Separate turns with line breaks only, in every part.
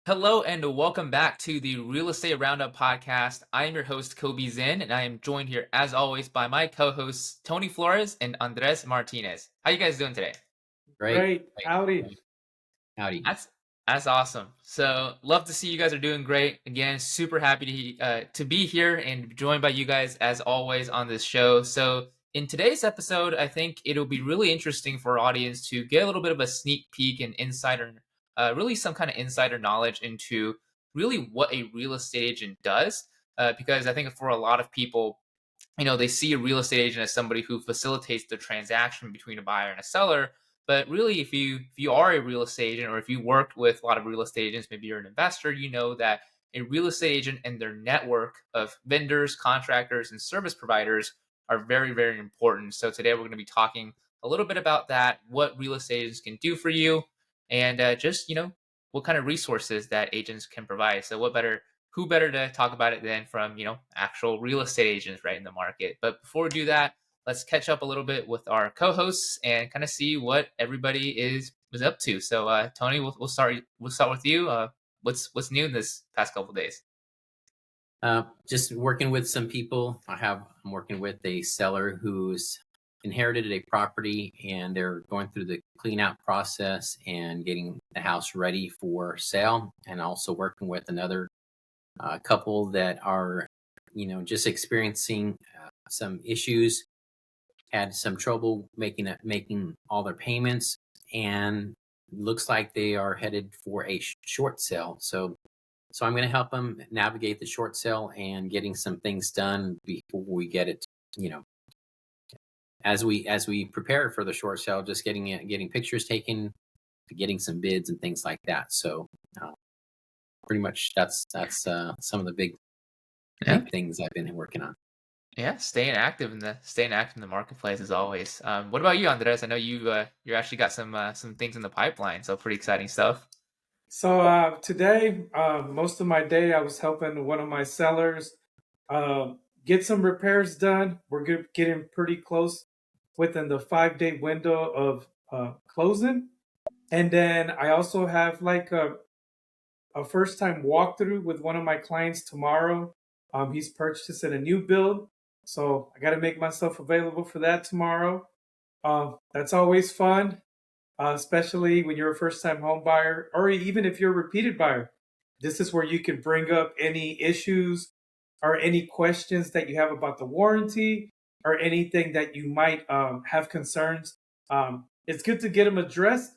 Hello and welcome back to the Real Estate Roundup podcast. I am your host, Kobe Zinn, and I am joined here, as always, by my co-hosts, Tony Flores and Andres Martinez. How you guys doing today?
Great.
Great. Howdy.
Howdy.
That's that's awesome. So, love to see you guys are doing great. Again, super happy to be here and joined by you guys as always on this show. So, in today's episode, I think it'll be really interesting for our audience to get a little bit of a sneak peek and insider, really some kind of insider knowledge into really what a real estate agent does. Because I think for a lot of people, they see a real estate agent as somebody who facilitates the transaction between a buyer and a seller. But really, if you are a real estate agent, or if you worked with a lot of real estate agents, maybe you're an investor, you know that a real estate agent and their network of vendors, contractors, and service providers are very, very important. So today we're going to be talking a little bit about that, what real estate agents can do for you, and just what kind of resources that agents can provide. So who better to talk about it than from actual real estate agents right in the market. But before we do that, let's catch up a little bit with our co-hosts and kind of see what everybody is up to. So Tony, we'll start with you. What's new in this past couple of days?
Just working with some people. I'm working with a seller who's inherited a property, and they're going through the clean out process and getting the house ready for sale. And also working with another couple that are, just experiencing some issues, had some trouble making all their payments, and looks like they are headed for a short sale. So I'm going to help them navigate the short sale and getting some things done before we get it. You know, as we prepare for the short sale, just getting pictures taken, getting some bids and things like that. So pretty much that's some of the big things I've been working on.
Yeah, staying active in the marketplace as always. What about you, Andres? I know you actually got some things in the pipeline, so pretty exciting stuff.
So today, most of my day, I was helping one of my sellers get some repairs done. Getting pretty close within the 5-day window of closing. And then I also have like a first time walkthrough with one of my clients tomorrow. He's purchasing a new build. So I got to make myself available for that tomorrow. That's always fun, especially when you're a first time home buyer, or even if you're a repeated buyer. This is where you can bring up any issues or any questions that you have about the warranty or anything that you might have concerns. It's good to get them addressed.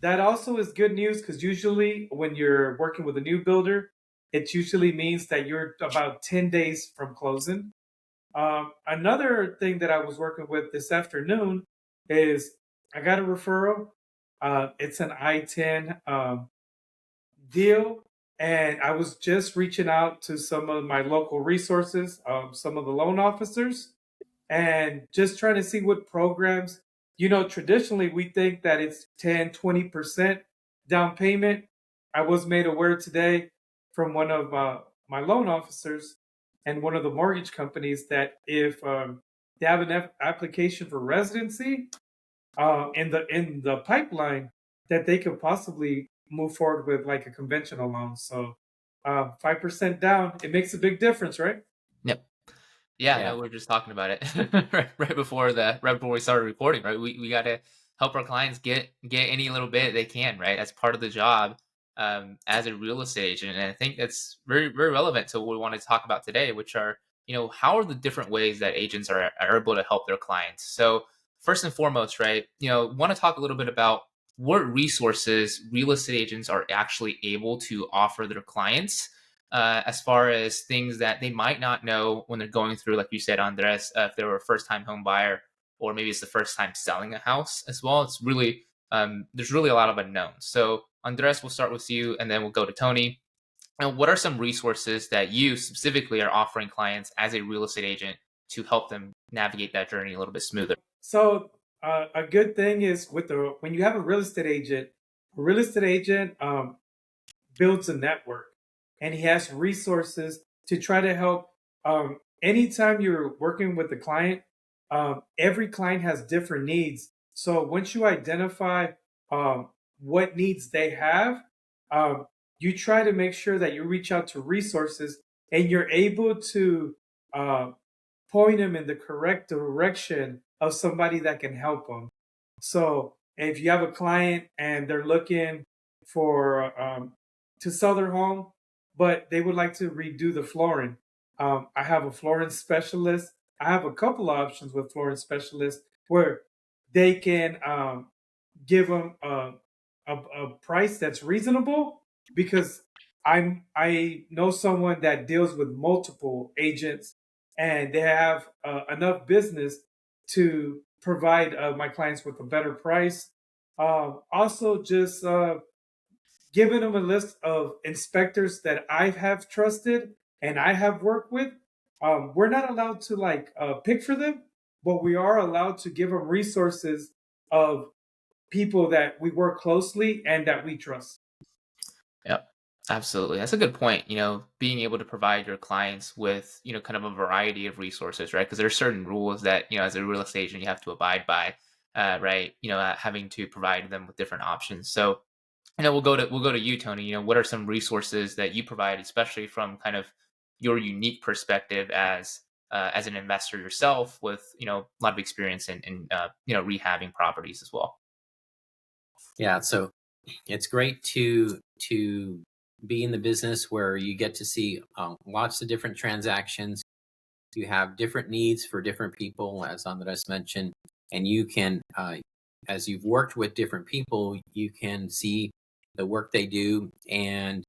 That also is good news because usually when you're working with a new builder, it usually means that you're about 10 days from closing. Another thing that I was working with this afternoon is I got a referral. It's an I-10 deal. And I was just reaching out to some of my local resources, some of the loan officers, and just trying to see what programs. Traditionally we think that it's 10, 20% down payment. I was made aware today from one of my loan officers and one of the mortgage companies that if they have an application for residency in the pipeline, that they could possibly move forward with like a conventional loan. So 5% down, it makes a big difference, right?
Yep. Yeah,
Yeah.
no, we are just talking about it right before we started recording, right? We got to help our clients get any little bit they can, right? That's part of the job as a real estate agent, and I think that's very, very relevant to what we want to talk about today, which are how are the different ways that agents are able to help their clients. So first and foremost, right, want to talk a little bit about what resources real estate agents are actually able to offer their clients, as far as things that they might not know when they're going through, like you said, Andres, if they were a first time home buyer, or maybe it's the first time selling a house as well. It's really, there's really a lot of unknowns. So, Andres, we'll start with you and then we'll go to Tony. And what are some resources that you specifically are offering clients as a real estate agent to help them navigate that journey a little bit smoother?
So a good thing is when you have a real estate agent builds a network and he has resources to try to help. Anytime you're working with the client, every client has different needs. So once you identify what needs they have, um, you try to make sure that you reach out to resources and you're able to uh, point them in the correct direction of somebody that can help them. So if you have a client and they're looking for to sell their home, but they would like to redo the flooring, I have a flooring specialist. I have a couple of options with flooring specialists where they can give them a price that's reasonable because I know someone that deals with multiple agents and they have enough business to provide my clients with a better price. Also, just giving them a list of inspectors that I have trusted and I have worked with. We're not allowed to like pick for them, but we are allowed to give them resources of people that we work closely and that we trust.
Yep. Absolutely. That's a good point. Being able to provide your clients with, kind of a variety of resources, right? Because there are certain rules that, as a real estate agent, you have to abide by, right? Having to provide them with different options. So, we'll go to you, Tony. What are some resources that you provide, especially from kind of your unique perspective as an investor yourself with, a lot of experience in rehabbing properties as well.
Yeah, so it's great to be in the business where you get to see lots of different transactions. You have different needs for different people, as Andres mentioned, and you can, as you've worked with different people, you can see the work they do, and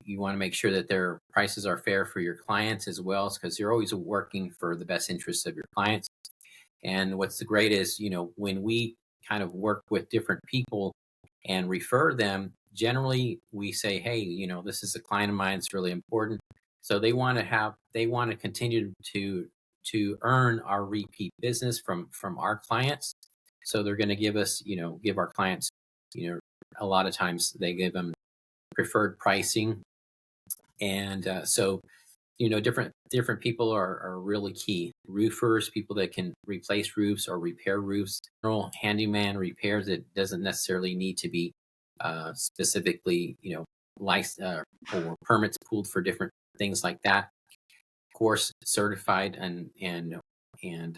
you want to make sure that their prices are fair for your clients as well, because you're always working for the best interests of your clients. And what's the great is, when we kind of work with different people and refer them, generally we say, hey, this is a client of mine, it's really important. So they want to continue to earn our repeat business from our clients. So they're going to give us, give our clients, a lot of times they give them preferred pricing. And so different people are really key. Roofers, people that can replace roofs or repair roofs. General handyman repairs, it doesn't necessarily need to be specifically licensed or permits pulled for different things like that. Of course, certified and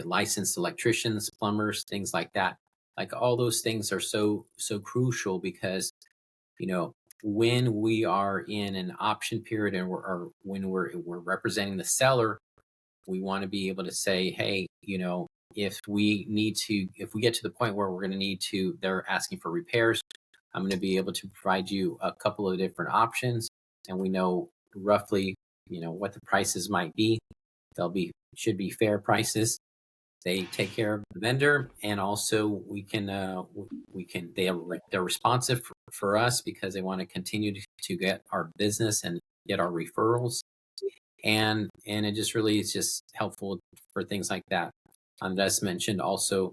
licensed electricians, plumbers, things like that. Like all those things are so crucial because you know when we are in an option period and when we're representing the seller, we want to be able to say, hey, if we get to the point where we're going to need to, they're asking for repairs, I'm going to be able to provide you a couple of different options, and we know roughly what the prices might be. Should be fair prices. They take care of the vendor, and also they're responsive for us because they want to continue to get our business and get our referrals, and it just really is just helpful for things like that. As mentioned, also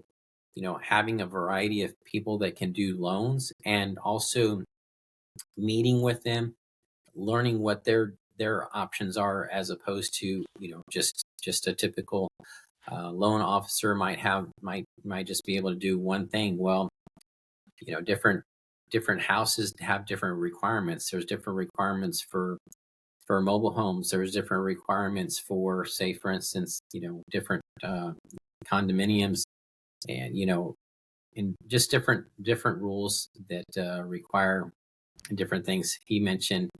having a variety of people that can do loans, and also meeting with them, learning what their options are, as opposed to just a typical loan officer might just be able to do one thing. Well, different houses have different requirements. There's different requirements for mobile homes. There's different requirements for, say, for instance, different condominiums, and and just different rules that require different things. He mentioned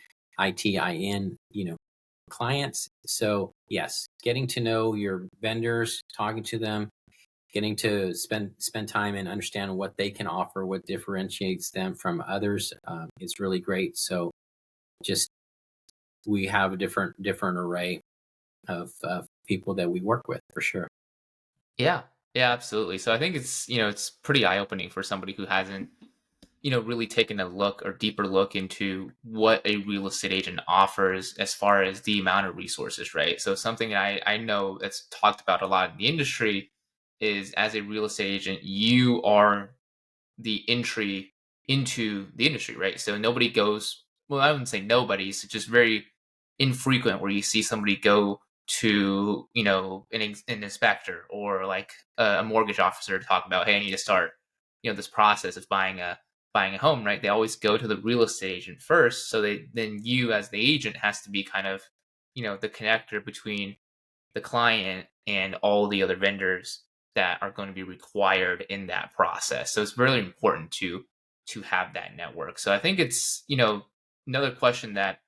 ITIN, clients. So yes, getting to know your vendors, talking to them, getting to spend time and understand what they can offer, what differentiates them from others, is really great. So just we have a different array of people that we work with for sure.
Yeah. Yeah, absolutely. So I think it's pretty eye-opening for somebody who hasn't, really taken a look or deeper look into what a real estate agent offers as far as the amount of resources, right? So something I know that's talked about a lot in the industry is, as a real estate agent, you are the entry into the industry, right? So nobody goes, well, I wouldn't say nobody, it's just very infrequent where you see somebody go to, an inspector or like a mortgage officer to talk about, hey, I need to start, this process of buying buying a home, right? They always go to the real estate agent first. So then you as the agent has to be kind of, the connector between the client and all the other vendors that are going to be required in that process. So it's really important to have that network. So I think it's, another question that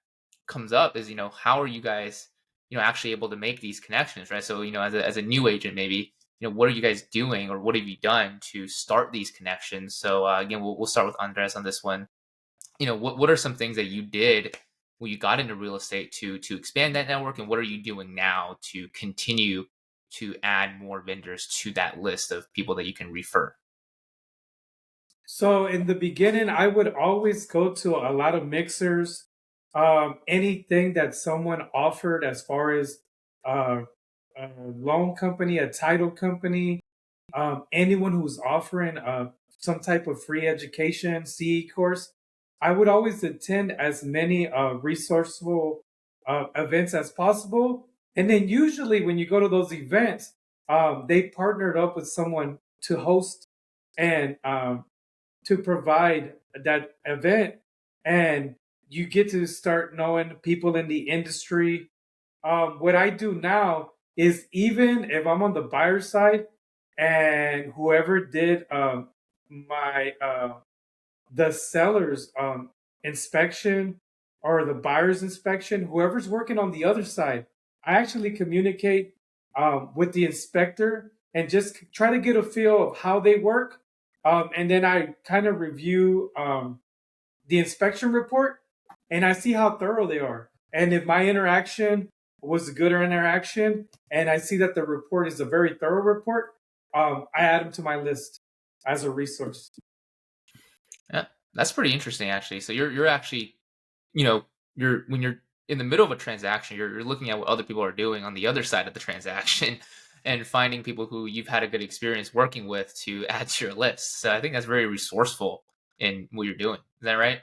comes up is, how are you guys, actually able to make these connections, right? So, as a new agent, maybe, what are you guys doing or what have you done to start these connections? So again, we'll start with Andres on this one. What are some things that you did when you got into real estate to expand that network, and what are you doing now to continue to add more vendors to that list of people that you can refer?
So in the beginning, I would always go to a lot of mixers. Anything that someone offered as far as uh, a loan company, a title company, anyone who's offering some type of free education, CE course, I would always attend as many resourceful events as possible. And then usually when you go to those events, they partnered up with someone to host and to provide that event, and you get to start knowing people in the industry. What I do now is, even if I'm on the buyer side and whoever did my the seller's inspection or the buyer's inspection, whoever's working on the other side, I actually communicate with the inspector and just try to get a feel of how they work. And then I kind of review the inspection report and I see how thorough they are. And if my interaction was a good interaction and I see that the report is a very thorough report, I add them to my list as a resource.
Yeah, that's pretty interesting, actually. So you're actually, you know, you're when you're in the middle of a transaction, you're looking at what other people are doing on the other side of the transaction, and finding people who you've had a good experience working with to add to your list. So I think that's very resourceful in what you're doing. Is that right?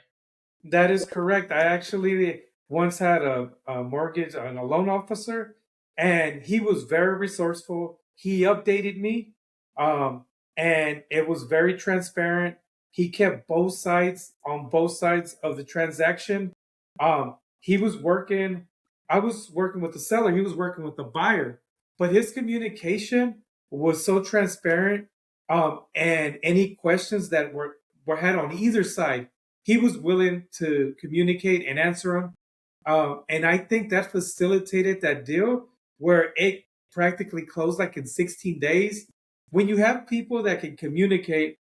That is correct. I actually once had a mortgage and a loan officer, and he was very resourceful. He updated me, um, and it was very transparent. He kept both sides on both sides of the transaction. He was working, I was working with the seller, he was working with the buyer, but his communication was so transparent. And any questions that were had on either side, he was willing to communicate and answer them. And I think that facilitated that deal where it practically closed like in 16 days. When you have people that can communicate,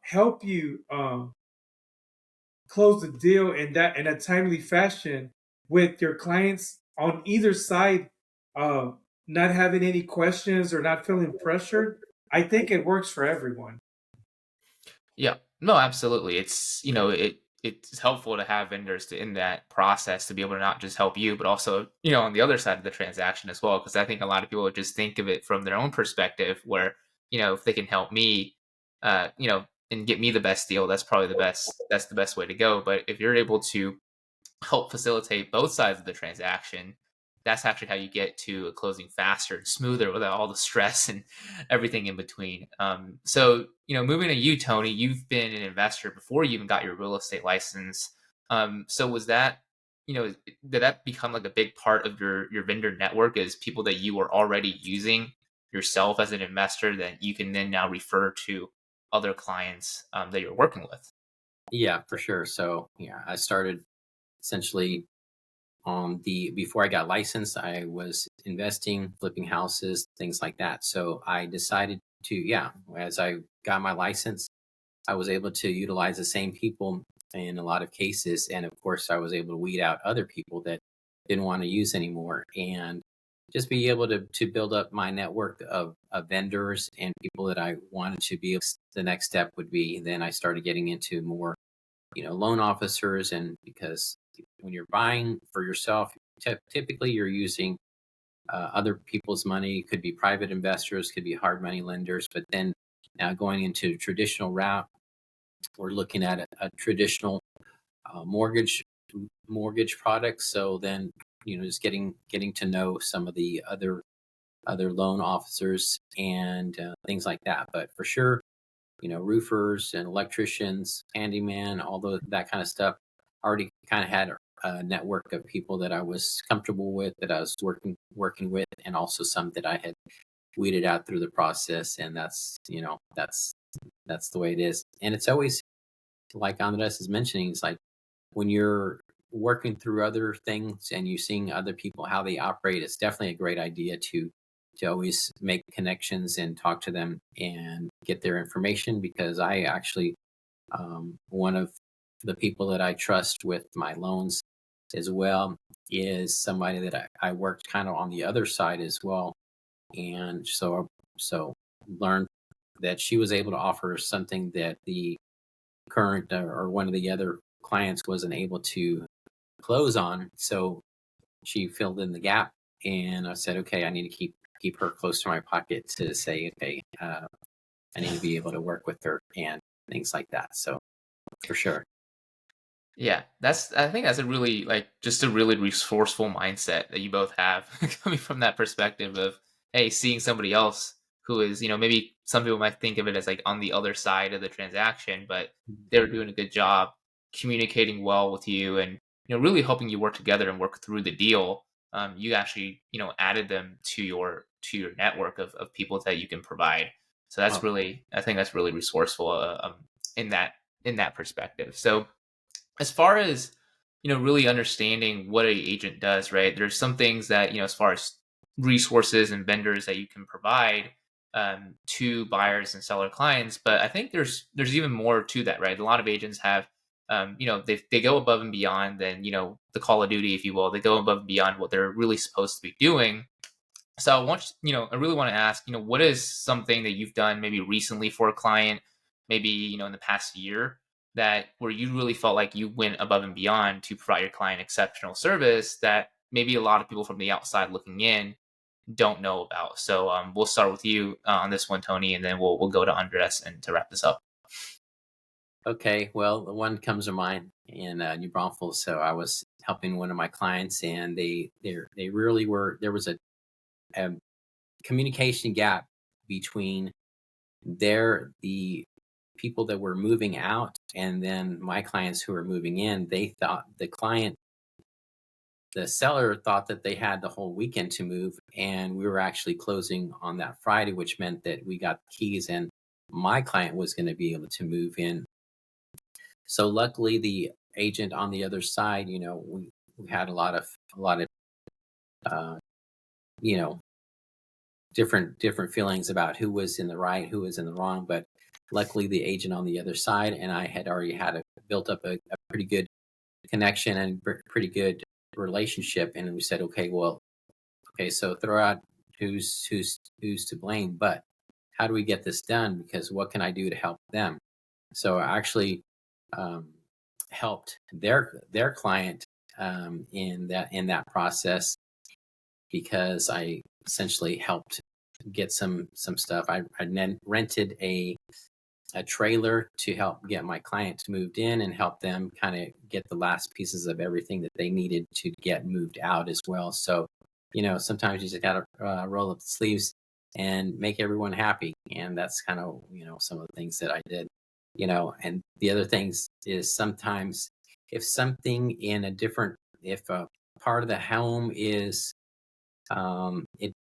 help you close the deal in that in a timely fashion with your clients on either side, not having any questions or not feeling pressured, I think it works for everyone.
Yeah. No, absolutely. It's helpful to have vendors in that process to be able to not just help you, but also, on the other side of the transaction as well. Because I think a lot of people would just think of it from their own perspective, where, if they can help me, and get me the best deal, that's the best way to go. But if you're able to help facilitate both sides of the transaction, that's actually how you get to a closing faster and smoother without all the stress and everything in between. So, moving to you, Tony, you've been an investor before you even got your real estate license. So was that, did that become like a big part of your vendor network, as people that you were already using yourself as an investor that you can then now refer to other clients that you're working with?
Yeah, for sure. So yeah, I started essentially on the before I got licensed, I was investing, flipping houses, things like that. So I decided to, yeah, as I got my license, I was able to utilize the same people in a lot of cases. And of course, I was able to weed out other people that didn't want to use anymore, and just be able to build up my network of vendors and people that I wanted to be. The next step would be then I started getting into more, loan officers. And because when you're buying for yourself, typically you're using other people's money. It could be private investors, could be hard money lenders. But then now going into traditional route, we're looking at a traditional mortgage product. So then, just getting to know some of the other loan officers and things like that. But for sure, roofers and electricians, handyman, all that kind of stuff. I already kind of had a network of people that I was comfortable with, that I was working with, and also some that I had weeded out through the process. And that's the way it is. And it's always, like Andres is mentioning, it's like when you're working through other things and you're seeing other people how they operate, it's definitely a great idea to always make connections and talk to them and get their information. Because I actually, one of the people that I trust with my loans as well is somebody that I worked kind of on the other side as well. And so learned that she was able to offer something that the current, or one of the other clients wasn't able to close on. So she filled in the gap, and I said, okay, I need to keep her close to my pocket to say, okay, I need to be able to work with her and things like that. So for sure.
Yeah, I think that's a really, like, just a really resourceful mindset that you both have coming from that perspective of, hey, seeing somebody else who is, maybe some people might think of it as like on the other side of the transaction, but they're doing a good job communicating well with you and, really helping you work together and work through the deal. You actually, added them to your network of people that you can provide. So that's
Oh,
really, I think that's really resourceful, in that perspective. So as far as, really understanding what a agent does, right, there's some things that, as far as resources and vendors that you can provide, to buyers and seller clients. But I think there's even more to that, right? A lot of agents have, they go above and beyond than, the call of duty, if you will. They go above and beyond what they're really supposed to be doing. So I really want to ask, what is something that you've done maybe recently for a client, maybe, in the past year, that where you really felt like you went above and beyond to provide your client exceptional service that maybe a lot of people from the outside looking in don't know about. So we'll start with you on this one, Tony, and then we'll go to Andres and to wrap this up.
okay. Well, the one comes to mind in New Braunfels. So I was helping one of my clients, and they really were. There was a communication gap between the people that were moving out and then my clients who were moving in. They thought the seller thought that they had the whole weekend to move, and we were actually closing on that Friday, which meant that we got the keys and my client was going to be able to move in. So luckily the agent on the other side, we had a lot of uh, you know different feelings about who was in the right, who was in the wrong. But luckily, the agent on the other side and I had already built up a pretty good connection and pretty good relationship. And we said, okay, well, okay, so throw out who's to blame, but how do we get this done? Because what can I do to help them? So I actually, um, helped their client, in that process, because I essentially helped get some stuff. I then rented a trailer to help get my clients moved in and help them kind of get the last pieces of everything that they needed to get moved out as well. So, sometimes you just got to roll up the sleeves and make everyone happy. And that's kind of, some of the things that I did, and the other things is sometimes if something if a part of the home is,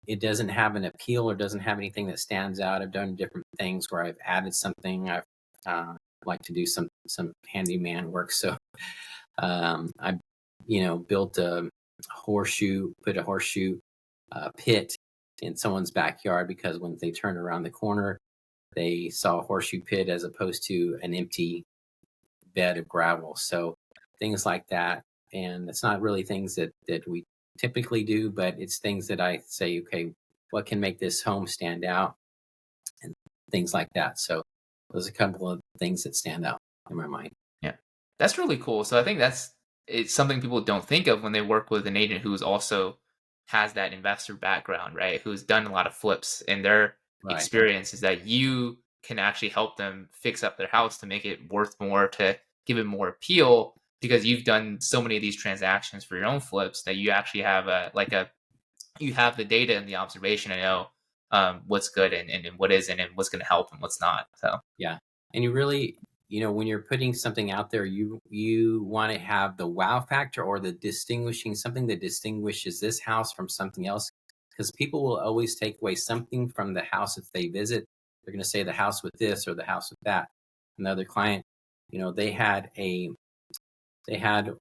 it doesn't have an appeal or doesn't have anything that stands out. I've done different things where I've added something. I've like to do some handyman work. So I built put a horseshoe pit in someone's backyard, because when they turned around the corner, they saw a horseshoe pit as opposed to an empty bed of gravel. So things like that. And it's not really things that we typically do, but it's things that I say, okay, what can make this home stand out, and things like that. So there's a couple of things that stand out in my mind.
Yeah, that's really cool. So I think it's something people don't think of when they work with an agent who's also has that investor background, right? Who's done a lot of flips, and their
Right.
experience is that you can actually help them fix up their house to make it worth more, to give it more appeal, because you've done so many of these transactions for your own flips that you actually have you have the data and the observation. I know what's good and what isn't, and what's going to help and what's not. So
Yeah. And you really, when you're putting something out there, you want to have the wow factor or the distinguishing something that distinguishes this house from something else, because people will always take away something from the house if they visit. They're going to say the house with this or the house with that. Another client, they had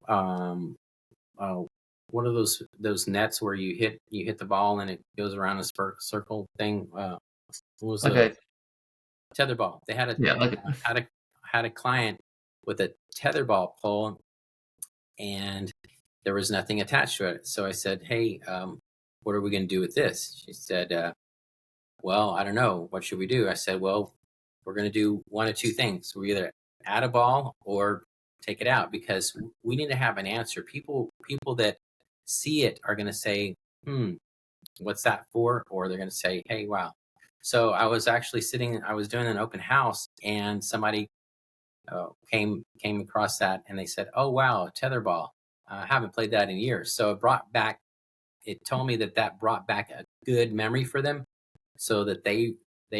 uh, what are those nets where you hit the ball and it goes around a circle thing. What was
like
the
a
tetherball? They had a
yeah, like a,
had a had a client with a tetherball pole, and there was nothing attached to it. So I said, "Hey, what are we going to do with this?" She said, "Well, I don't know. What should we do?" I said, "Well, we're going to do one of two things. We either add a ball or take it out, because we need to have an answer. People that see it are going to say, "Hmm, what's that for?" Or they're going to say, "Hey, wow." So I was actually I was doing an open house, and somebody came across that, and they said, "Oh wow, a tetherball. I haven't played that in years." So it told me that brought back a good memory for them, so that they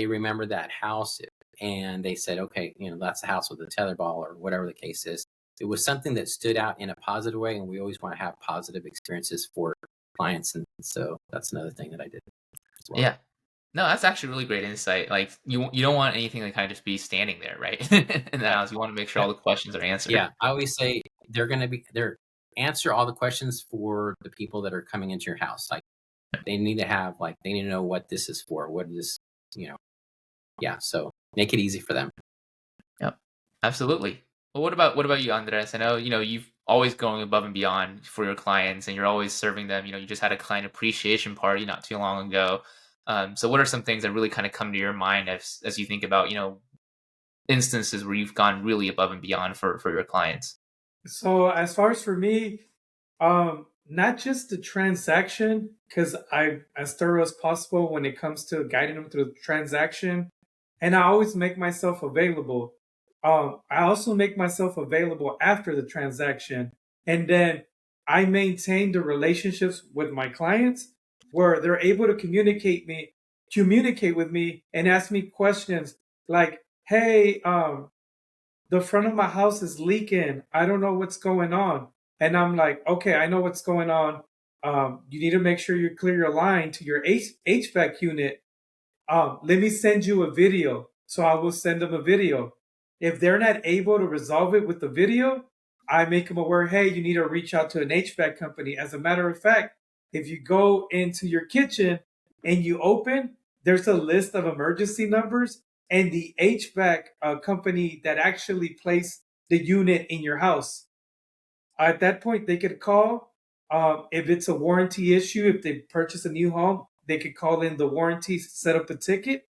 remember that house, and they said, "Okay, that's the house with the tetherball," or whatever the case is. It was something that stood out in a positive way, and we always want to have positive experiences for clients, and so that's another thing that I did as well.
yeah. No, that's actually really great insight. Like you don't want anything to kind of just be standing there, right? In the
Right.
house, you want to make sure
Yeah.
all the questions are answered.
Yeah, I always say they're answer all the questions for the people that are coming into your house. Like they need to know what this is for. What is you know? Yeah, so make it easy for them.
Yep, absolutely. Well, what about you, Andres? I know you've always going above and beyond for your clients, and you're always serving them. You just had a client appreciation party not too long ago. So, what are some things that really kind of come to your mind as you think about instances where you've gone really above and beyond for your clients?
So as far as for me, not just the transaction, because I as thorough as possible when it comes to guiding them through the transaction, and I always make myself available. I also make myself available after the transaction, and then I maintain the relationships with my clients where they're able to communicate with me, and ask me questions like, "Hey, the front of my house is leaking. I don't know what's going on." And I'm like, "Okay, I know what's going on. You need to make sure you clear your line to your HVAC unit. Let me send you a video." So I will send them a video. If they're not able to resolve it with the video, I make them aware, "Hey, you need to reach out to an HVAC company." As a matter of fact, if you go into your kitchen and you open, there's a list of emergency numbers and the HVAC company that actually placed the unit in your house. At that point, they could call. If it's a warranty issue, if they purchase a new home, they could call in the warranty, set up a ticket.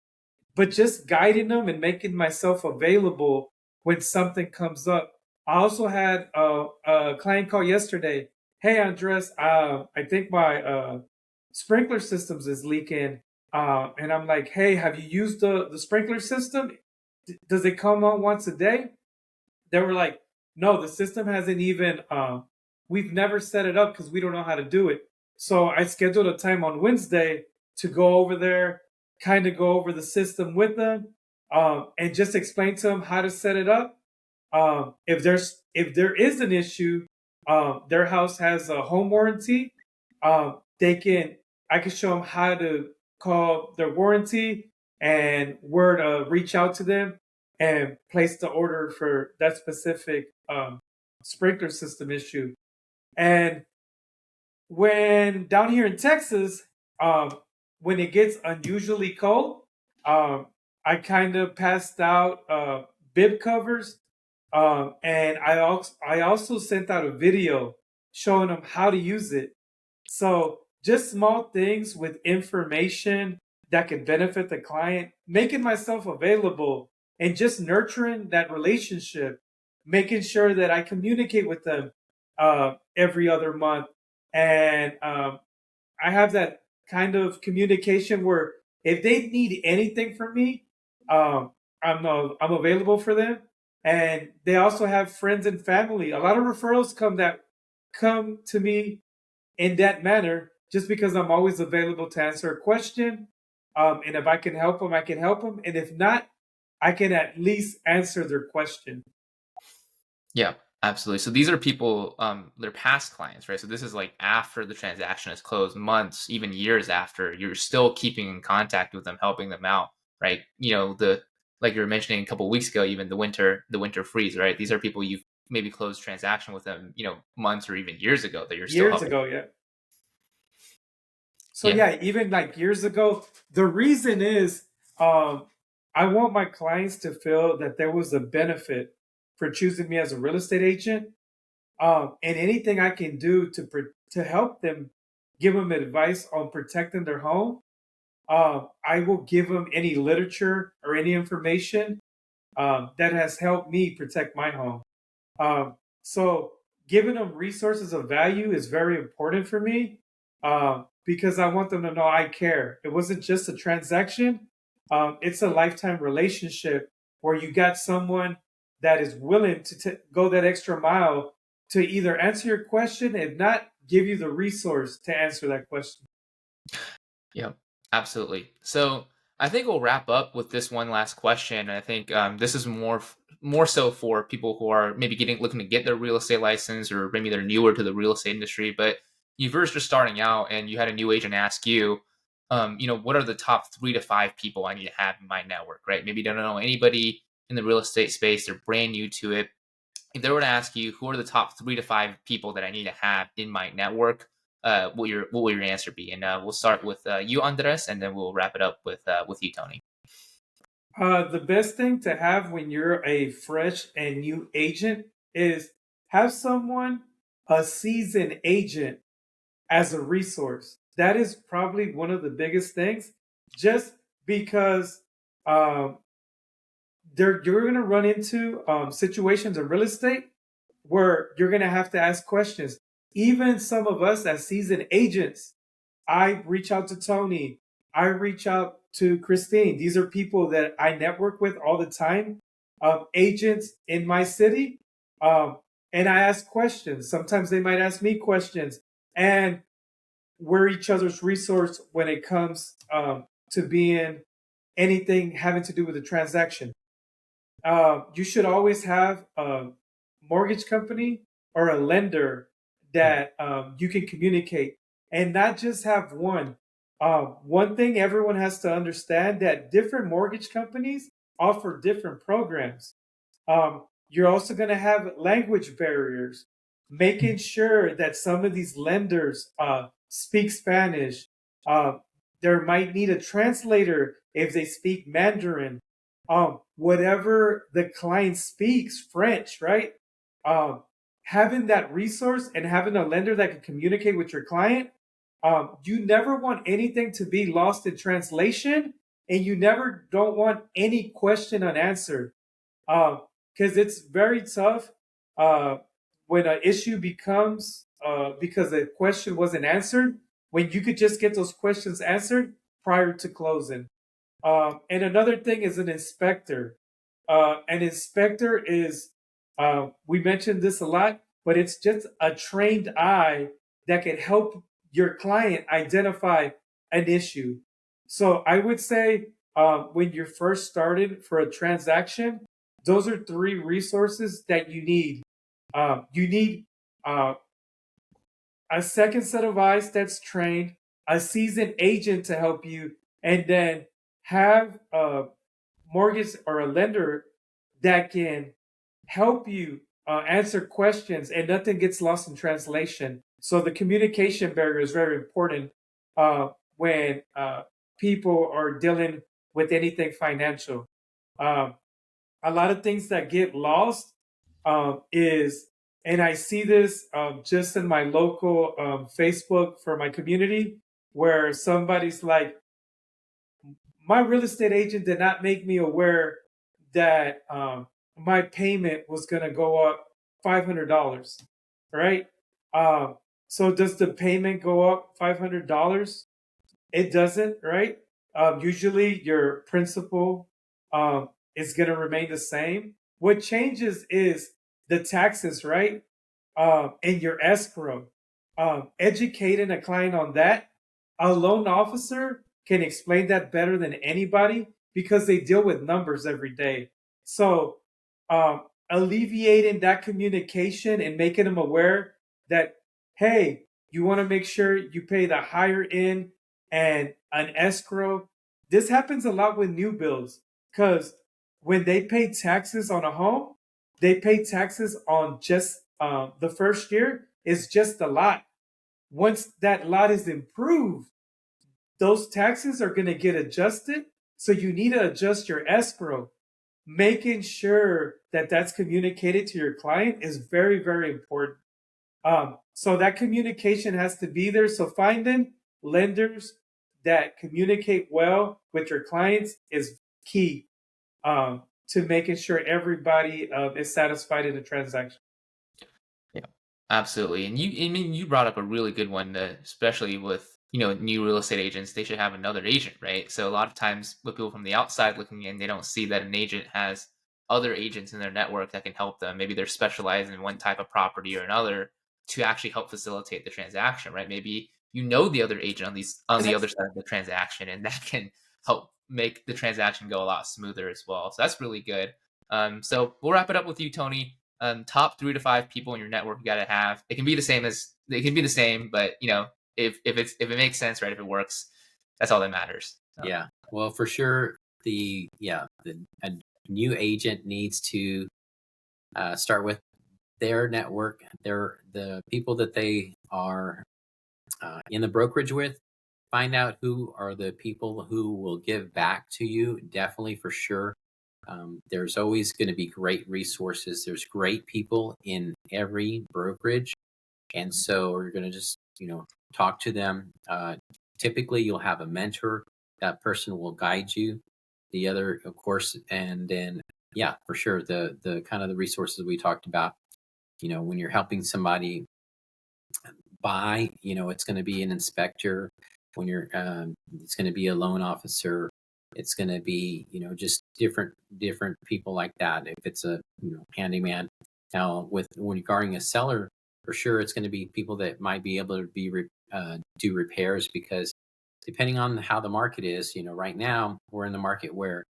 But just guiding them and making myself available when something comes up. I also had a client call yesterday. "Hey, Andres, I think my sprinkler systems is leaking." And I'm like, "Hey, have you used the sprinkler system? Does it come on once a day?" They were like, "No, the system hasn't even, we've never set it up because we don't know how to do it." So I scheduled a time on Wednesday to go over there, kind of go over the system with them, and just explain to them how to set it up. If there is an issue, their house has a home warranty. They can I can show them how to call their warranty and where to reach out to them and place the order for that specific sprinkler system issue. And when down here in Texas, when it gets unusually cold, um, I kind of passed out bib covers, and I also sent out a video showing them how to use it. So just small things with information that could benefit the client, making myself available and just nurturing that relationship, making sure that I communicate with them every other month. And I have that kind of communication where if they need anything from me, I'm available for them. And they also have friends and family. A lot of referrals come to me in that manner, just because I'm always available to answer a question. And if I can help them, I can help them. And if not, I can at least answer their question.
Yeah, absolutely. So these are people, they're past clients, right? So this is like after the transaction is closed, months, even years after, you're still keeping in contact with them, helping them out, right? Like you were mentioning a couple of weeks ago, even the winter freeze, right? These are people you've maybe closed transaction with them, months or even years ago that you're still
Years
helping.
ago, yeah. So
Yeah.
yeah, even like years ago, the reason is I want my clients to feel that there was a benefit for choosing me as a real estate agent, and anything I can do to help them, give them advice on protecting their home. I will give them any literature or any information that has helped me protect my home. So giving them resources of value is very important for me because I want them to know I care. It wasn't just a transaction; it's a lifetime relationship where you got someone that is willing to go that extra mile to either answer your question and not give you the resource to answer that question.
Yeah, absolutely. So I think we'll wrap up with this one last question. I think this is more so for people who are maybe looking to get their real estate license, or maybe they're newer to the real estate industry. But you first just starting out, and you had a new agent ask you, what are the top 3 to 5 people I need to have in my network, right? Maybe they don't know anybody in the real estate space; they're brand new to it. If they were to ask you who are the top 3 to 5 people that I need to have in my network, what will your answer be? And we'll start with you, Andres, and then we'll wrap it up with you, Tony.
The best thing to have when you're a fresh and new agent is have someone, a seasoned agent, as a resource. That is probably one of the biggest things, just because um, you're going to run into situations in real estate where you're going to have to ask questions. Even some of us as seasoned agents, I reach out to Tony. I reach out to Christine. These are people that I network with all the time, agents in my city. Um, and I ask questions. Sometimes they might ask me questions. And we're each other's resource when it comes to being anything having to do with a transaction. You should always have a mortgage company or a lender that you can communicate, and not just have one. One thing everyone has to understand that different mortgage companies offer different programs. You're also going to have language barriers, making sure that some of these lenders speak Spanish. Uh, there might need a translator if they speak Mandarin. Whatever the client speaks, French, right? Um, Having that resource and having a lender that can communicate with your client, you never want anything to be lost in translation, and you never don't want any question unanswered because it's very tough when an issue becomes because a question wasn't answered when you could just get those questions answered prior to closing. And another thing is an inspector. An inspector is, we mentioned this a lot, but it's just a trained eye that can help your client identify an issue. So I would say when you're first started for a transaction, those are 3 resources that you need. You need uh, a second set of eyes that's trained, a seasoned agent to help you, and then have a mortgage or a lender that can help you answer questions and nothing gets lost in translation. So the communication barrier is very important when people are dealing with anything financial. Um, a lot of things that get lost is, and I see this just in my local Facebook for my community, where somebody's like, my real estate agent did not make me aware that my payment was going to go up $500, right? Um, so does the payment go up $500? It doesn't, right? Usually your principal is going to remain the same. What changes is the taxes, right? And your escrow. Educating a client on that. A loan officer can explain that better than anybody because they deal with numbers every day. So, alleviating that communication and making them aware that, hey, you want to make sure you pay the higher end and an escrow. This happens a lot with new builds because when they pay taxes on a home, they pay taxes on just the first year is just a lot. Once that lot is improved, those taxes are going to get adjusted. So you need to adjust your escrow. Making sure that that's communicated to your client is very, very important. So that communication has to be there. So finding lenders that communicate well with your clients is key to making sure everybody is satisfied in the transaction.
Yeah, absolutely. And I mean, you brought up a really good one, especially with new real estate agents. They should have another agent, right? So a lot of times, with people from the outside looking in, they don't see that an agent has other agents in their network that can help them. Maybe they're specialized in one type of property or another to actually help facilitate the transaction, right? Maybe the other agent on the other side of the transaction, and that can help make the transaction go a lot smoother as well. So that's really good. So we'll wrap it up with you, Tony. Top 3 to 5 people in your network you got to have. It can be the same, but if it makes sense, right? If it works, that's all that matters. So.
Yeah. Well, for sure, a new agent needs to start with their network, the people that they are in the brokerage with. Find out who are the people who will give back to you. Definitely, for sure. There's always going to be great resources. There's great people in every brokerage. And so you're going to just, talk to them. Typically, you'll have a mentor. That person will guide you. The other, of course, and then, yeah, for sure, the kind of the resources we talked about. When you're helping somebody buy, it's going to be an inspector. When you're, it's going to be a loan officer. It's going to be, just different people like that. If it's a handyman. Now, when regarding a seller, for sure, it's going to be people that might be able to do repairs, because depending on how the market is, right now we're in the market where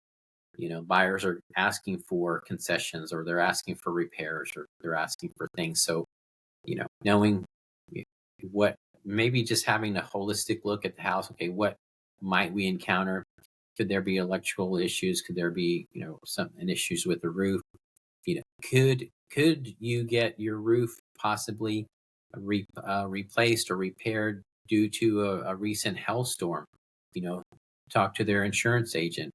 buyers are asking for concessions, or they're asking for repairs, or they're asking for things. So knowing what, maybe just having a holistic look at the house. Okay, what might we encounter? Could there be electrical issues? Could there be some issues with the roof? Could you get your roof possibly replaced or repaired due to a recent hailstorm? Talk to their insurance agent,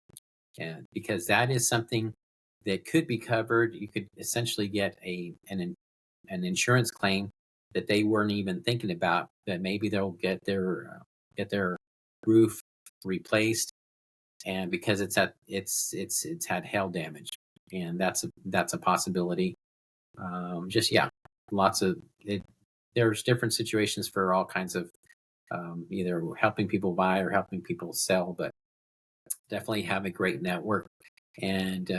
and because that is something that could be covered. You could essentially get an insurance claim that they weren't even thinking about. That maybe they'll get their roof replaced, and because it's had hail damage, and that's a possibility. Just yeah, lots of it. There's different situations for all kinds of either helping people buy or helping people sell, but definitely have a great network and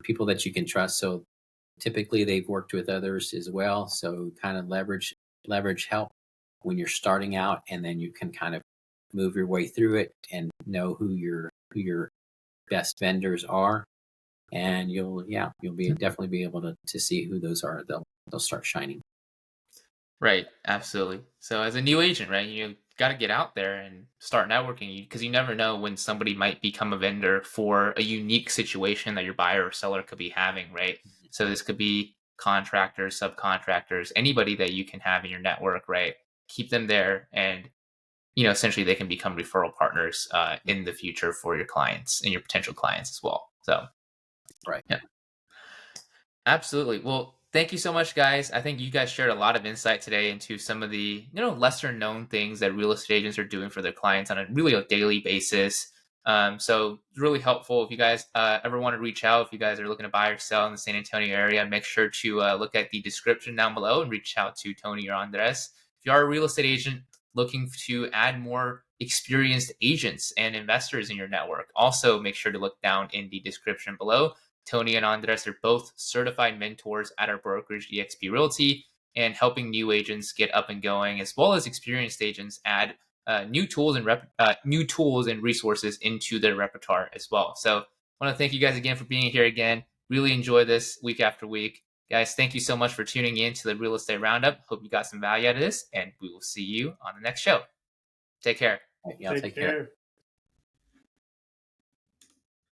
people that you can trust. So typically they've worked with others as well, so kind of leverage help when you're starting out, and then you can kind of move your way through it and know who your best vendors are, and you'll be definitely be able to see who those are. They'll start shining.
Right, absolutely. So as a new agent, right, you got to get out there and start networking, because you never know when somebody might become a vendor for a unique situation that your buyer or seller could be having, right? So this could be contractors, subcontractors, anybody that you can have in your network, right? Keep them there, and essentially they can become referral partners in the future for your clients and your potential clients as well. So,
right,
yeah. Absolutely. Well, thank you so much, guys. I think you guys shared a lot of insight today into some of the lesser known things that real estate agents are doing for their clients on a daily basis. So it's really helpful. If you guys ever want to reach out, if you guys are looking to buy or sell in the San Antonio area, make sure to look at the description down below and reach out to Tony or Andres. If you are a real estate agent looking to add more experienced agents and investors in your network, also make sure to look down in the description below. Tony and Andres are both certified mentors at our brokerage, eXp Realty, and helping new agents get up and going, as well as experienced agents add new tools and resources into their repertoire as well. So I want to thank you guys again for being here again. Really enjoy this week after week. Guys, thank you so much for tuning in to the Real Estate Roundup. Hope you got some value out of this, and we will see you on the next show. Take care.
Yeah,
Take
take care.
care.